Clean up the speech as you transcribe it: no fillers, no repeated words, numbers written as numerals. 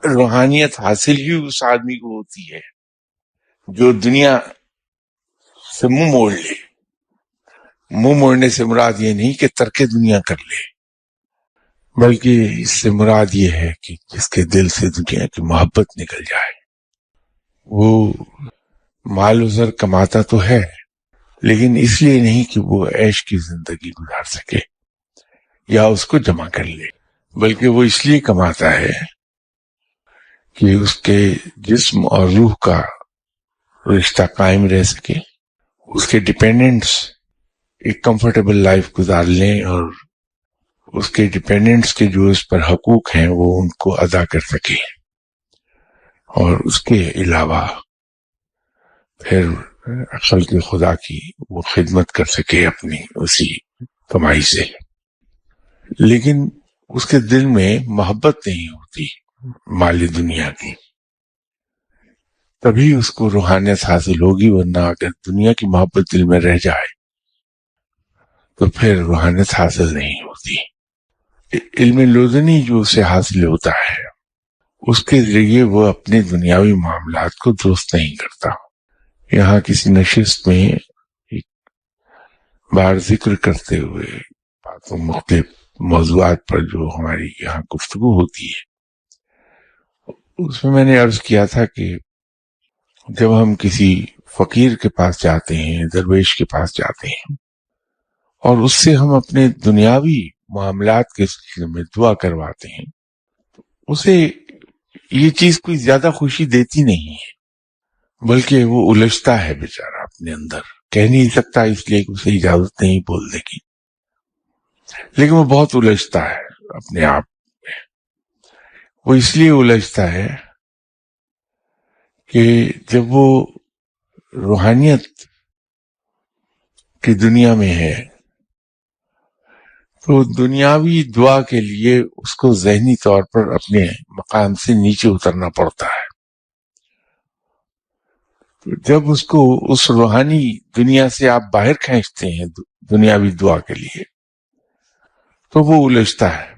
روحانیت حاصل ہی اس آدمی کو ہوتی ہے جو دنیا سے منہ موڑ لے. منہ موڑنے سے مراد یہ نہیں کہ ترک دنیا کر لے، بلکہ اس سے مراد یہ ہے کہ جس کے دل سے دنیا کی محبت نکل جائے. وہ مال و زر کماتا تو ہے، لیکن اس لیے نہیں کہ وہ عیش کی زندگی گزار سکے یا اس کو جمع کر لے، بلکہ وہ اس لیے کماتا ہے کہ اس کے جسم اور روح کا رشتہ قائم رہ سکے، اس کے ڈیپینڈنٹس ایک کمفرٹیبل لائف گزار لیں، اور اس کے ڈیپینڈنٹس کے جو اس پر حقوق ہیں وہ ان کو ادا کر سکے، اور اس کے علاوہ پھر خلق خدا کی وہ خدمت کر سکے اپنی اسی کمائی سے. لیکن اس کے دل میں محبت نہیں ہوتی مالی دنیا کی، تبھی اس کو روحانیت حاصل ہوگی. ورنہ اگر دنیا کی محبت دل میں رہ جائے تو پھر روحانیت حاصل نہیں ہوتی. علم لدنی جو اسے حاصل ہوتا ہے اس کے ذریعے وہ اپنے دنیاوی معاملات کو درست نہیں کرتا. یہاں کسی نشست میں ایک بار ذکر کرتے ہوئے باتوں مختلف موضوعات پر جو ہماری یہاں گفتگو ہوتی ہے، اس میں نے عرض کیا تھا کہ جب ہم کسی فقیر کے پاس جاتے ہیں، درویش کے پاس جاتے ہیں، اور اس سے ہم اپنے دنیاوی معاملات کے سلسلے میں دعا کرواتے ہیں، اسے یہ چیز کوئی زیادہ خوشی دیتی نہیں ہے، بلکہ وہ الجھتا ہے بیچارہ اپنے اندر. کہہ نہیں سکتا اس لیے کہ اسے اجازت نہیں بولنے کی، لیکن وہ بہت الجھتا ہے اپنے آپ میں. وہ اس لیے الجھتا ہے کہ جب وہ روحانیت کی دنیا میں ہے تو دنیاوی دعا کے لیے اس کو ذہنی طور پر اپنے مقام سے نیچے اترنا پڑتا ہے. جب اس کو اس روحانی دنیا سے آپ باہر کھینچتے ہیں دنیاوی دعا کے لیے، تو وہ الجھتا ہے.